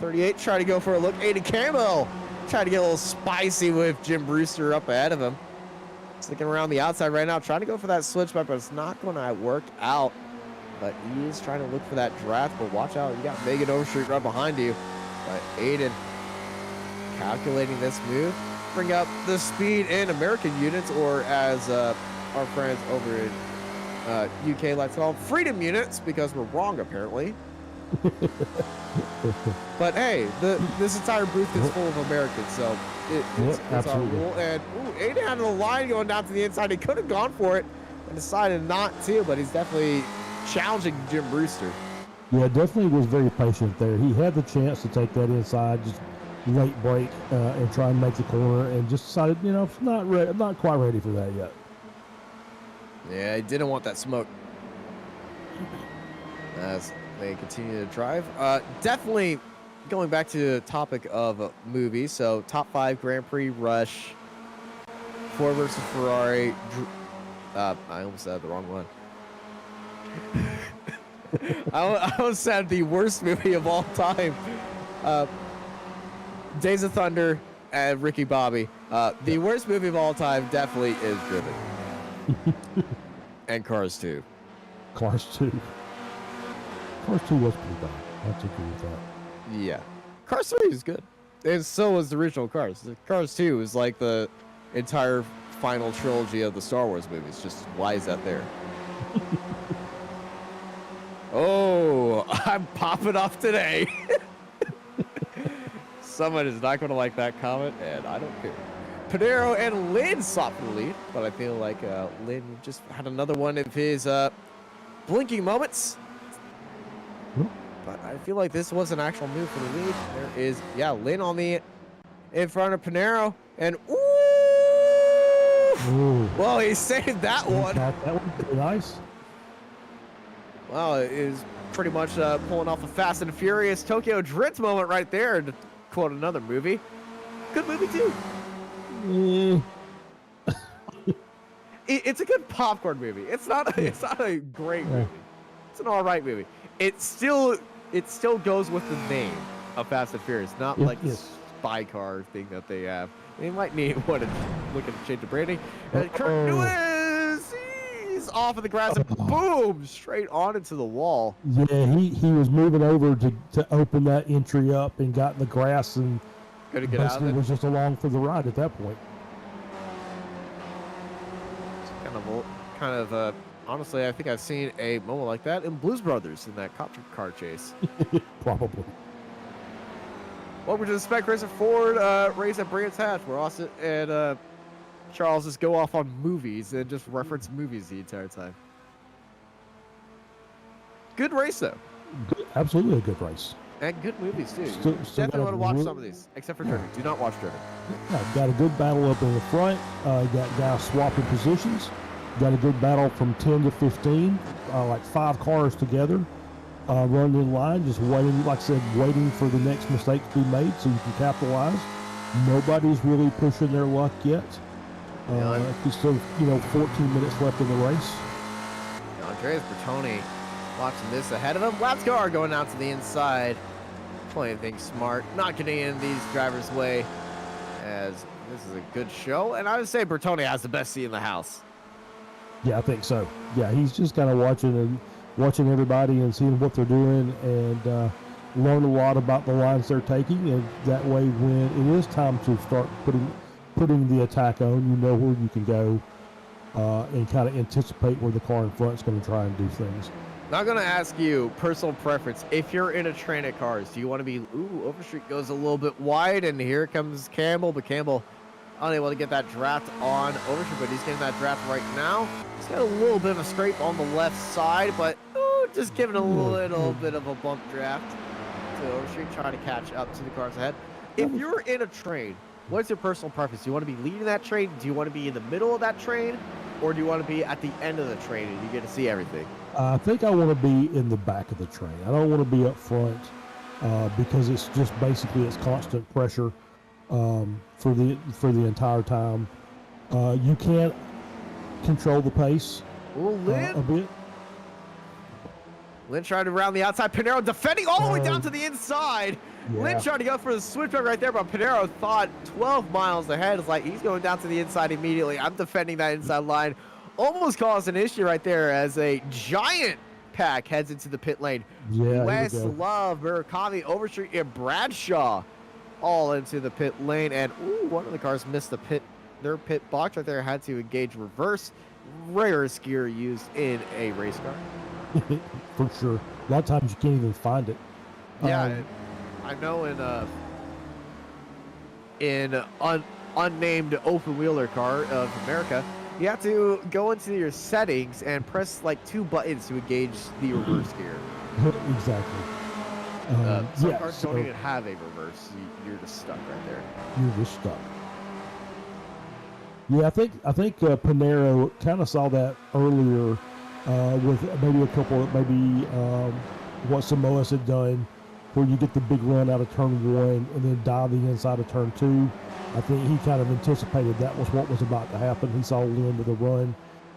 38, trying to go for a look. Aiden Campbell trying to get a little spicy with Jim Brewster up ahead of him. Sticking around the outside right now, trying to go for that switchback, but it's not going to work out. But he is trying to look for that draft, but watch out, you got Megan Overstreet right behind you. But Aiden calculating this move. Bring up the speed in American units, or as our friends over in UK like to call them, freedom units, because we're wrong apparently. But hey, this entire booth is full of Americans, so it's our rule. And Aiden had a line going down to the inside. He could have gone for it and decided not to, but he's definitely challenging Jim Brewster. Yeah, definitely was very patient there. He had the chance to take that inside, just late break and try and make the corner, and just decided, I'm not quite ready for that yet. Yeah, he didn't want that smoke. As they continue to drive. Definitely going back to the topic of movies. So top 5 Grand Prix Rush, Ford versus Ferrari. I almost said the wrong one. I almost said the worst movie of all time. Days of Thunder and Ricky Bobby. The worst movie of all time definitely is Driven. And Cars 2. Cars 2. Cars 2 was pretty bad. I have to agree with that. Yeah. Cars 3 is good. And so was the original Cars. Cars 2 is like the entire final trilogy of the Star Wars movies. Just why is that there? Oh, I'm popping off today. Someone is not going to like that comment, and I don't care. Panero and Lynn sought for the lead, but I feel like Lynn just had another one of his blinking moments. But I feel like this was an actual move for the lead. There is, Lynn on the in front of Panero, and ooh! Well, he saved that one. That one pretty nice. Well, it is pretty much pulling off a Fast and Furious Tokyo Drift moment right there, to quote another movie. Good movie too. It's a good popcorn movie. It's not a great movie. It's an all right movie. It still goes with the name of Fast and Furious, not like the spy car thing that they have. They might need look at a change of branding. Kurt Lewis, he's off of the grass and boom, straight on into the wall. Yeah, he was moving over to open that entry up and got in the grass and couldn't get out of it. Was just along for the ride at that point. It's kind of honestly, I think I've seen a moment like that in Blues Brothers in that cop car chase. Probably. Welcome to the Spec Racer Ford race at Brands Hatch, where Austin and Charles just go off on movies and just reference movies the entire time. Good race, though. Absolutely a good race. And good movies, too. Still Definitely want to watch really, some of these, except for Driven. Do not watch Driven. Yeah, got a good battle up in the front. Got guys swapping positions. Got a good battle from 10 to 15, like 5 cars together. Running in line, just waiting, like I said, waiting for the next mistake to be made so you can capitalize. Nobody's really pushing their luck yet. There's still, 14 minutes left in the race. Andreas Bertoni watching this ahead of him. Lapscar going out to the inside, playing things smart, not getting in these drivers' way, as this is a good show. And I would say Bertoni has the best seat in the house. Yeah, I think so. Yeah, he's just kind of watching everybody and seeing what they're doing, and learn a lot about the lines they're taking, and that way when it is time to start putting the attack on, you know where you can go and kind of anticipate where the car in front is going to try and do things. Not going to ask you personal preference. If you're in a train of cars, do you want to be, Overstreet goes a little bit wide, and here comes Campbell, but Campbell unable to get that draft on Overstreet, but he's getting that draft right now. He's got a little bit of a scrape on the left side, but just giving a little bit of a bump draft to Overstreet, trying to catch up to the cars ahead. If you're in a train, what's your personal preference? Do you want to be leading that train? Do you want to be in the middle of that train? Or do you want to be at the end of the train and you get to see everything? I think I want to be in the back of the train. I don't want to be up front because it's just basically it's constant pressure for the entire time. You can't control the pace a bit. Lynn tried to round the outside. Pinero defending all the way down to the inside. Yeah. Lynn tried to go for the switchback right there, but Pinero thought 12 miles ahead. It's like he's going down to the inside immediately. I'm defending that inside line. Almost caused an issue right there as a giant pack heads into the pit lane. Yeah, West, Love, Murakami, Overstreet, and Bradshaw all into the pit lane. And one of the cars missed their pit box right there. Had to engage reverse. Rarest gear used in a race car. For sure. A lot of times you can't even find it. Yeah, I know in unnamed open wheeler car of America, you have to go into your settings and press like 2 buttons to engage the reverse gear. Exactly. Some cars don't even have a reverse. You're just stuck right there. You're just stuck. Yeah, I think Pinero kind of saw that earlier with maybe a couple, what Samoas had done, where you get the big run out of turn 1 and then dive the inside of turn 2. I think he kind of anticipated that was what was about to happen. He saw Lynn with the run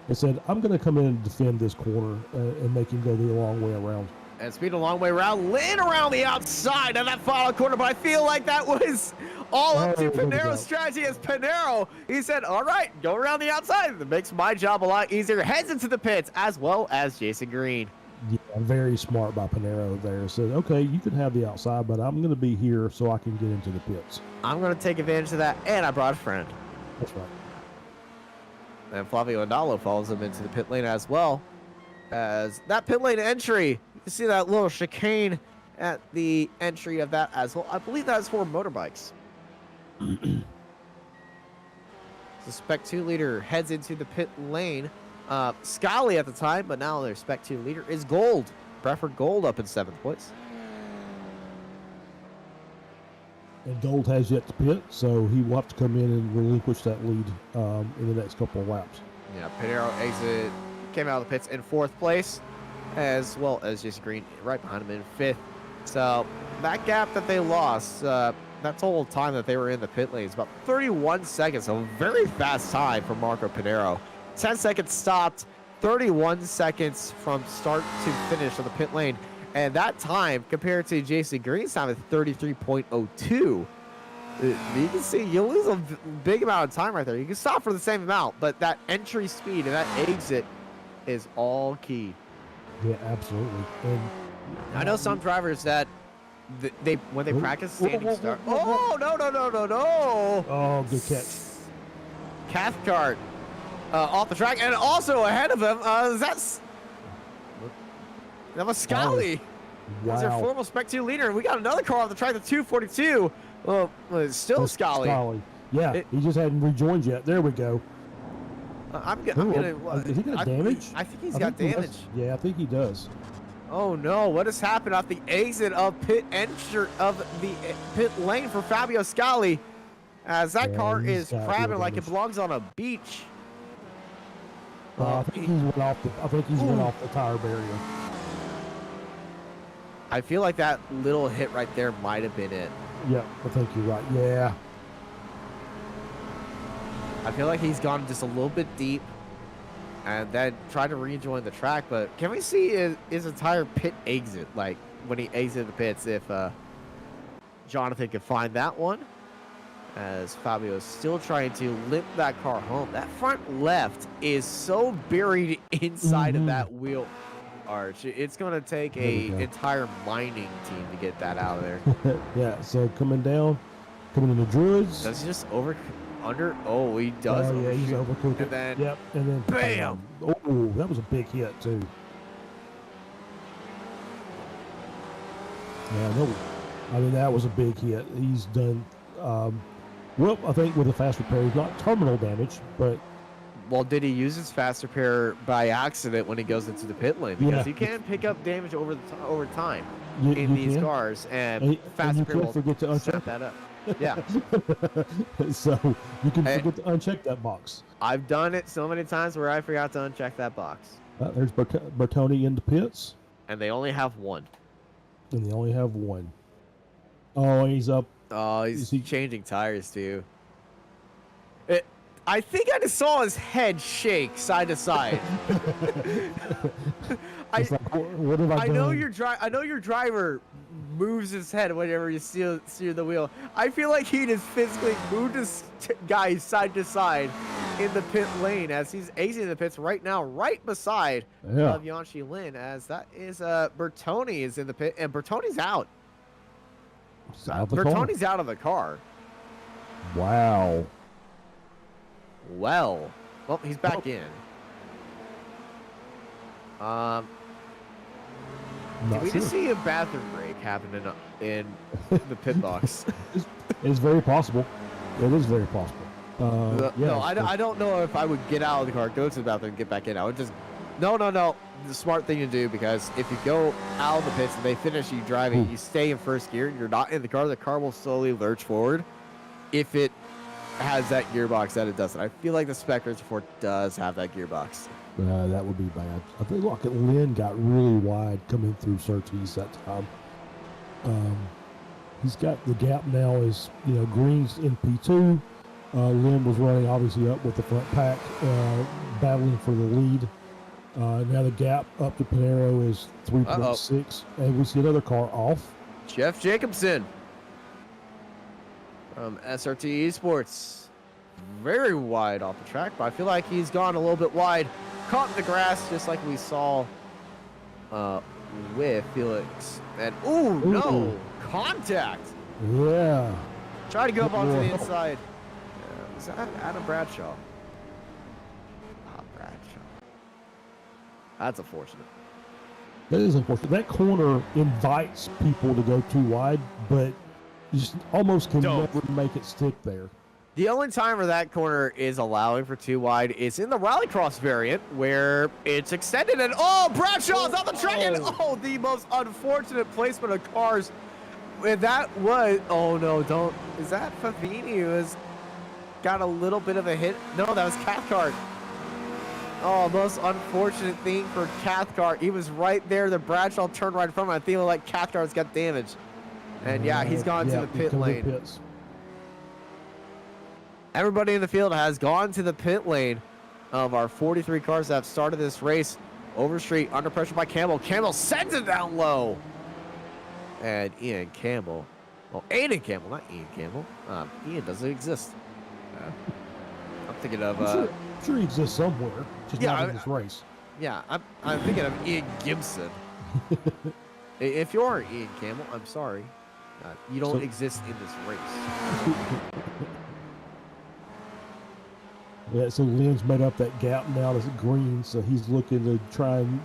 and said, I'm going to come in and defend this corner and make him go the long way around. And speed a long way around. Lynn around the outside of that final corner, but I feel like that was all up to Pinero's strategy as Pinero, he said, all right, go around the outside. That makes my job a lot easier. Heads into the pits, as well as Jason Green. Yeah, very smart by Pinero there. Said, okay, you can have the outside, but I'm going to be here so I can get into the pits. I'm going to take advantage of that, and I brought a friend. That's right. And Flavio Andalo follows him into the pit lane as well. As that pit lane entry, you can see that little chicane at the entry of that as well. I believe that is for motorbikes. The Spec 2 leader heads into the pit lane. Scally at the time, but now their Spec 2 leader is Gold. Bradford Gold up in 7th place. And Gold has yet to pit, so he will have to come in and relinquish that lead in the next couple of laps. Yeah, Pinero came out of the pits in 4th place, as well as Jason Green right behind him in 5th. So that gap that they lost, that total time that they were in the pit lane is about 31 seconds, so a very fast time for Marco Pinero. 10 seconds stopped, 31 seconds from start to finish on the pit lane. And that time compared to Jason Green's time at 33.02. You can see you lose a big amount of time right there. You can stop for the same amount, but that entry speed and that exit is all key. Yeah, absolutely. And I know some drivers that when they practice standing start. Oh, no. Oh, good catch. Cathcart off the track, and also ahead of him, that was Scally. That's our Wow. formal Spec 2 leader. We got another car off the track, the 242. Well, it's still That's Scully. Yeah, he just hadn't rejoined yet. There we go. I'm Ooh, gonna. is he got damage? I think he's I got think he damage. does. Yeah, I think he does. Oh no! What has happened at the exit of pit lane for Fabio Scali? As that Yeah, car he's is got crabbing real like it damage. belongs on a beach. I think he's went off the. I think he's went off the tire barrier. I feel like that little hit right there might have been it. Yeah, I think you're right. Yeah. I feel like he's gone just a little bit deep and then tried to rejoin the track. But can we see his entire pit exit, like when he exited the pits, if Jonathan can find that one? As Fabio is still trying to limp that car home. That front left is so buried inside of that wheel arch. It's going to take an entire mining team to get that out of there. Yeah, so coming into Druids. Does he just under? Oh, he does. Oh, yeah, he's overshoot. overcooked it. And then, yep, and then bam! Oh, that was a big hit too. Yeah, no, I mean that was a big hit. He's done well. I think with a fast repair, he's not terminal damage, but well, did he use his fast repair by accident when he goes into the pit lane? Because he can pick up damage over time in these cars, and fast repair will forget to set uncheck that up. Yeah. So you can forget to uncheck that box. I've done it so many times where I forgot to uncheck that box. There's Bertoni in the pits. And they only have one. And they only have one. Oh, he's up. Oh, he's changing tires too. I think I just saw his head shake side to side. What have I done? I know your driver moves his head whenever you steer the wheel. I feel like he just physically moved his guy side to side in the pit lane as he's exiting the pits right now, right beside of Yanshi Lin, as that is Bertoni is in the pit, and Bertoni's out. Bertoni's out of the car. Wow. Well, he's back in. Did we just see a bathroom break happen in the pit box? It's very possible. It is very possible. No, I don't know if I would get out of the car, go to the bathroom, and get back in. I would just, no. The smart thing to do, because if you go out of the pits and they finish you driving, you stay in first gear, you're not in the car will slowly lurch forward if it has that gearbox that it doesn't. I feel like the Spec 4 does have that gearbox. That would be bad. I think Lynn got really wide coming through Surtees that time. He's got the gap now is, Green's in P2. Lynn was running obviously up with the front pack, battling for the lead. Now the gap up to Panero is 3.6. And we see another car off. Jeff Jacobson from SRT Esports. Very wide off the track, but I feel like he's gone a little bit wide. Caught in the grass, just like we saw with Felix. And, no! Contact! Yeah. Try to go up onto the inside. Was that Adam Bradshaw? Bradshaw. That's unfortunate. That is unfortunate. That corner invites people to go too wide, but you just almost can never make it stick there. The only time where that corner is allowing for too wide is in the Rallycross variant, where it's extended and Bradshaw's on the track, and the most unfortunate placement of cars. And that was is that Favini who has got a little bit of a hit? No, that was Cathcart. Oh, most unfortunate thing for Cathcart. He was right there. The Bradshaw turned right in front of him. I feel like Cathcart's got damage. And he's gone to the pit lane. Everybody in the field has gone to the pit lane of our 43 cars that have started this race. Overstreet, under pressure by Campbell. Campbell sends it down low. And Ian Campbell. Well, Aiden Campbell, not Ian Campbell. Ian doesn't exist. I'm thinking of... I'm sure he exists somewhere, just not in this race. Yeah, I'm thinking of Ian Gibson. If you're Ian Campbell, I'm sorry. You don't exist in this race. Yeah, so Lynn's made up that gap now to Green, so he's looking to try and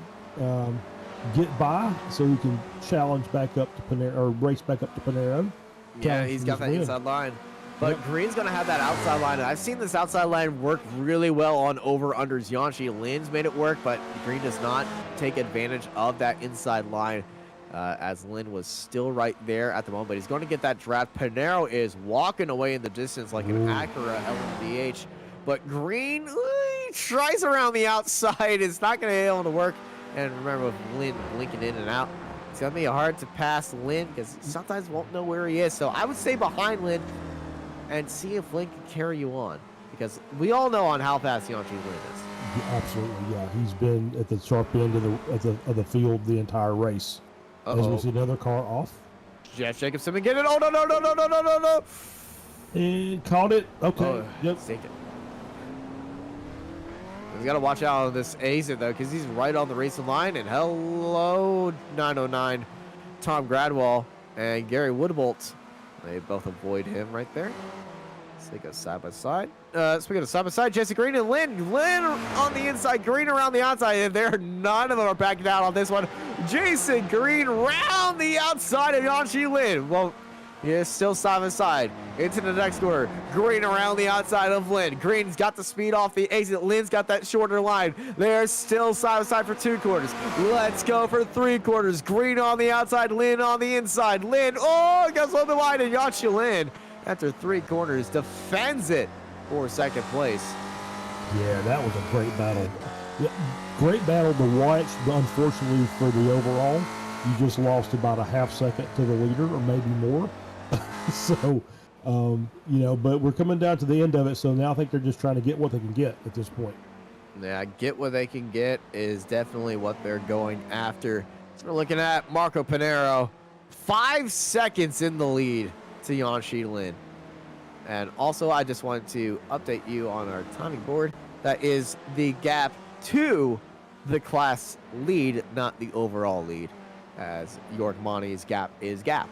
get by so he can challenge back up to Panero, or race back up to Panero. Yeah, he's got that inside line. But Green's going to have that outside line. And I've seen this outside line work really well on over-unders. Yanshi Lin's made it work, but Green does not take advantage of that inside line as Lin was still right there at the moment. But he's going to get that draft. Panero is walking away in the distance like an Acura LMDH. But Green he tries around the outside. It's not going to be able to work. And remember, with Lin blinking in and out, it's going to be hard to pass Lin because he sometimes won't know where he is. So I would stay behind Lin and see if Lin can carry you on, because we all know on how fast Yanchi Lin is. Yeah, absolutely, yeah. He's been at the sharp end of the field the entire race. As we see another car off. Jeff Jacobson and get it. Oh, no. And caught it. Okay. Oh, yep. Take it. He's got to watch out on this exit, though, because he's right on the racing line. And hello, 909, Tom Gradwell and Gary Woodbolt. They both avoid him right there. So they go side by side. Speaking of side by side, Jesse Green and Lin. Lin on the inside, Green around the outside. And none of them are backing down on this one. Jason Green round the outside of Yanchi Lin. Well, he is still side by side. Into the next corner. Green around the outside of Lin. Green's got the speed off the exit. Lin's got that shorter line. They're still side by side for 2 quarters. Let's go for 3 quarters. Green on the outside, Lin on the inside. Lin, goes a little bit wide, and Yanchi Lin, after 3 corners, defends it for 2nd place. Yeah, that was a great battle. Yeah, great battle to watch, but unfortunately for the overall, you just lost about a half second to the leader, or maybe more. So, but we're coming down to the end of it, so now I think they're just trying to get what they can get at this point. Yeah, get what they can get is definitely what they're going after. So we're looking at Marco Panero, 5 seconds in the lead to Yanchi Lin. And also, I just wanted to update you on our timing board. That is the gap to the class lead, not the overall lead, as York Monty's gap is gap.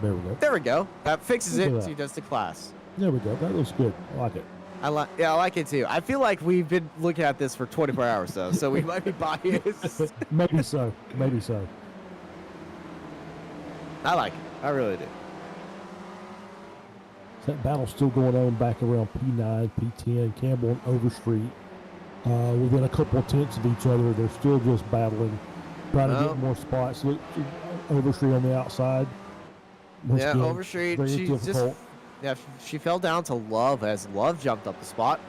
There we go. There we go. That fixes it. That. So he does the class. There we go. That looks good. I like it. I like it too. I feel like we've been looking at this for 24 hours though, so we might be biased. Maybe so. Maybe so. I like it. I really do. That battle's still going on back around P9, P10, Campbell and Overstreet. Within a couple of tenths of each other, they're still just battling, trying to get more spots. Look, Overstreet on the outside. Yeah, Overstreet. She fell down to Love as Love jumped up the spot.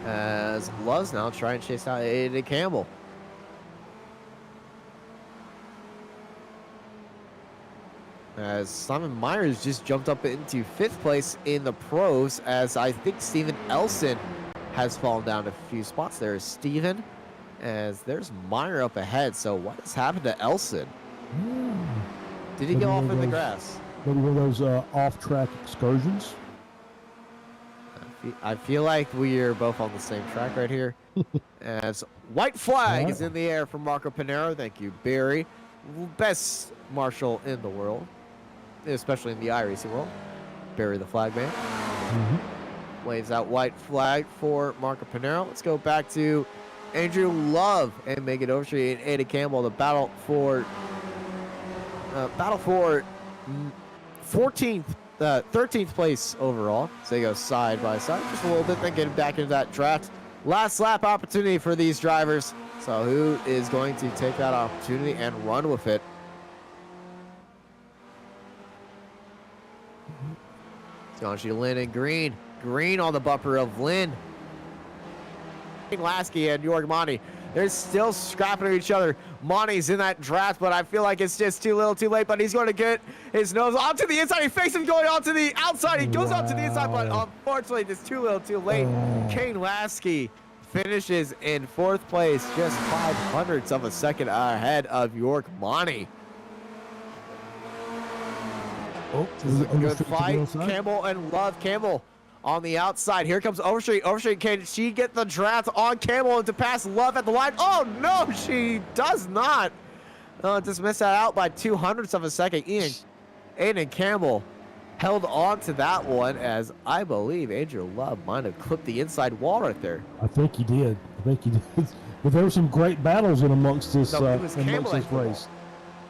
As Love's now trying to chase out Aiden Campbell. As Simon Myers just jumped up into 5th place in the pros, as I think Steven Elson has fallen down a few spots. There's Steven, as there's Meyer up ahead. So what has happened to Elson? Did he go off in the grass? Maybe one of those off-track excursions? I feel like we are both on the same track right here. As white flag is in the air from Marco Panero. Thank you, Barry. Best marshal in the world, especially in the iRacing world. Barry the flag man. Waves out white flag for Marco Panero. Let's go back to Andrew Love and Megan Overstreet and Ada Campbell. The battle for 13th place overall. So they go side by side just a little bit, then getting back into that draft. Last lap opportunity for these drivers. So who is going to take that opportunity and run with it? Yanchi Lin and Green. Green on the bumper of Lin. Lasky and York Monty. They're still scrapping at each other. Monty's in that draft, but I feel like it's just too little too late. But he's going to get his nose onto the inside. He fakes him going onto the outside. He goes onto the inside, but unfortunately, it's too little too late. Kane Lasky finishes in 4th place, just 0.05 of a second ahead of York Monty. This is a good fight. Campbell and Love. Campbell on the outside. Here comes Overstreet. Overstreet, can she get the draft on Campbell to pass Love at the line? Oh, no, she does not. Just missed that out by 0.02 of a second. Aiden Campbell held on to that one, as I believe Andrew Love might have clipped the inside wall right there. I think he did. But there were some great battles in amongst this Camelot. race.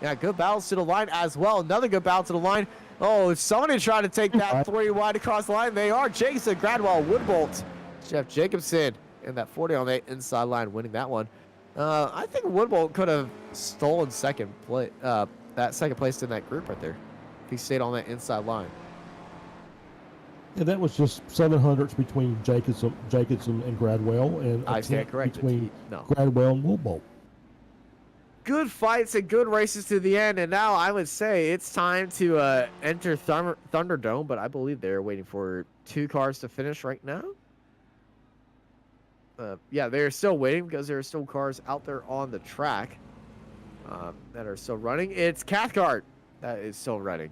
Yeah, good battles to the line as well. Another good battle to the line. Oh, somebody trying to take that 3 wide across the line. They are. Jason Gradwell, Woodbolt, Jeff Jacobson, and that 40 on the inside line winning that one. I think Woodbolt could have stolen that second place in that group right there if he stayed on that inside line. Yeah, that was just 700s between Jacobson and Gradwell, and I stand corrected. between Gradwell and Woodbolt. Good fights and good races to the end, and now I would say it's time to enter Thunderdome, but I believe they're waiting for 2 cars to finish right now. Yeah, they're still waiting because there are still cars out there on the track that are still running. It's Cathcart that is still running.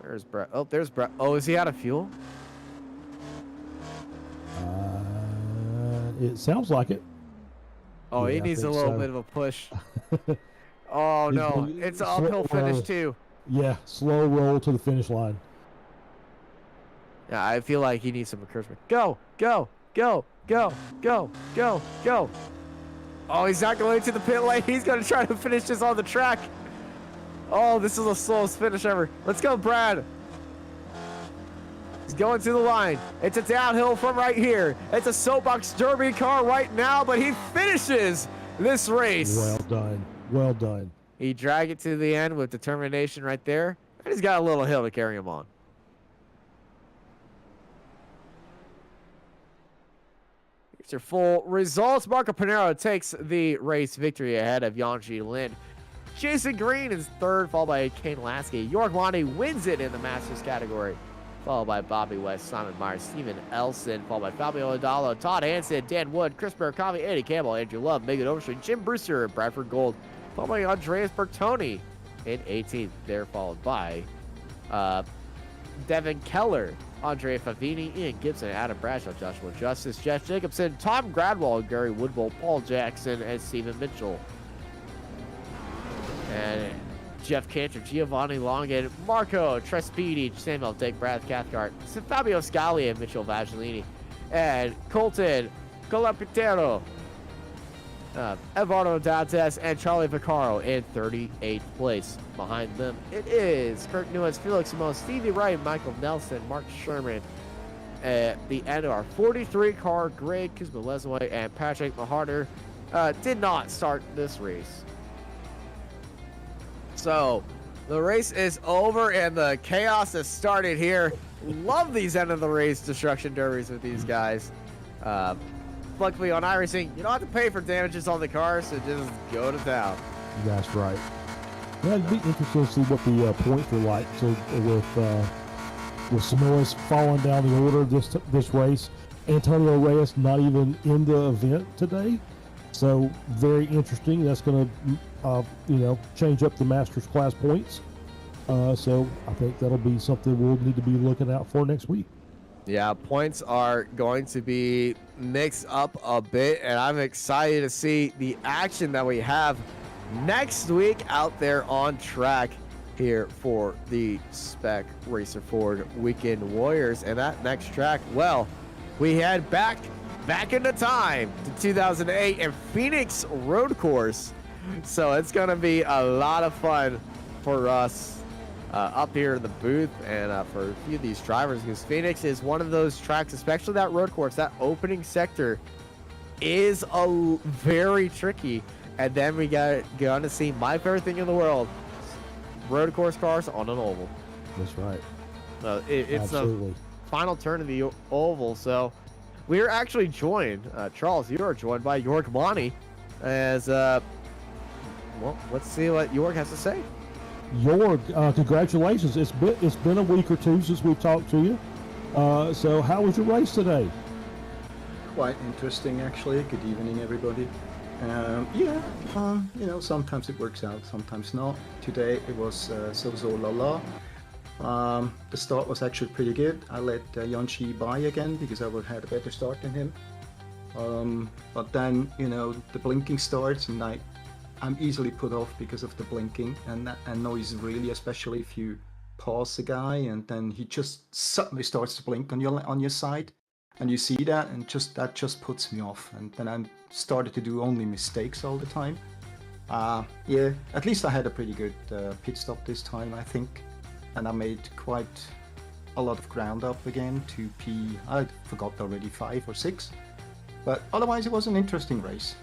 Where's Brett? Oh, there's Brett. Oh, is he out of fuel? It sounds like it. Oh, Yeah, he needs a little bit of a push. Oh, no. It's an uphill finish, too. Yeah, slow roll to the finish line. Yeah, I feel like he needs some encouragement. Go, go, go, go, go, go, go. Oh, he's not going to the pit lane. He's going to try to finish this on the track. Oh, this is the slowest finish ever. Let's go, Brad. He's going to the line. It's a downhill from right here. It's a Soapbox Derby car right now, but he finishes this race. Well done. Well done. He dragged it to the end with determination right there. And he's got a little hill to carry him on. Here's your full results. Marco Pinero takes the race victory ahead of Yanji Lin. Jason Green is third, followed by Kane Lasky. York Lonnie wins it in the Masters category, followed by Bobby West, Simon Myers, Steven Elson, followed by Fabio Odalo, Todd Hansen, Dan Wood, Chris Murakami, Eddie Campbell, Andrew Love, Megan Overstreet, Jim Brewster, Bradford Gold, followed by Andreas Bertoni in 18th. They're followed by Devin Keller, Andre Favini, Ian Gibson, Adam Bradshaw, Joshua Justice, Jeff Jacobson, Tom Gradwell, Gary Woodbolt, Paul Jackson, and Stephen Mitchell. And Jeff Cantor, Giovanni Longan, Marco Trespidi, Samuel Dick, Brad Cathcart, Fabio Scali, and Mitchell Vagellini, and Colton Colapitero, Eduardo Dantes, and Charlie Vaccaro in 38th place. Behind them, it is Kirk Newens, Felix Simone, Stevie Wright, Michael Nelson, Mark Sherman. At the end of our 43-car grid, Kuzma Lesway and Patrick Maharder did not start this race. So, the race is over and the chaos has started here. Love these end of the race destruction derbies with these guys. Luckily on iRacing, you don't have to pay for damages on the car, so just go to town. That's right. Yeah, it'd be interesting to see what the points were like. So with Samoa's falling down the order this race, Antonio Reyes not even in the event today. So very interesting. That's going to, change up the Masters class points. So I think that'll be something we'll need to be looking out for next week. Yeah, points are going to be mixed up a bit, and I'm excited to see the action that we have next week out there on track here for the Spec Racer Ford Weekend Warriors. And that next track, well, we head back into time to 2008 and Phoenix Road Course. So it's going to be a lot of fun for us up here in the booth and for a few of these drivers, because Phoenix is one of those tracks, especially that road course, that opening sector is very tricky. And then we going to see my favorite thing in the world, road course cars on an oval. That's right. It's the final turn of the oval. So we're actually joined, Charles, you are joined by York Monty as, well, let's see what York has to say. York, congratulations. It's been a week or two since we've talked to you. So how was your race today? Quite interesting, actually. Good evening, everybody. Sometimes it works out, sometimes not. Today it was so la la. The start was actually pretty good. I let Yanchi by again because I would have had a better start than him. But then, the blinking starts, and I'm easily put off because of the blinking and noise, really, especially if you pass a guy and then he just suddenly starts to blink on your side. and you see that, and that just puts me off. And then I started to do only mistakes all the time. Yeah, at least I had a pretty good pit stop this time, I think, and I made quite a lot of ground up again to I forgot already, 5 or 6. But otherwise, it was an interesting race.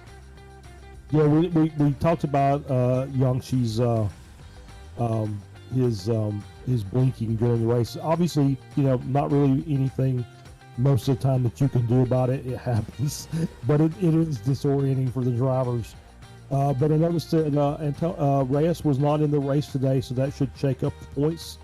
Yeah, we talked about Yangshi's his blinking during the race. Obviously, not really anything most of the time that you can do about it. It happens, but it is disorienting for the drivers. But I noticed that Reyes was not in the race today, so that should shake up the points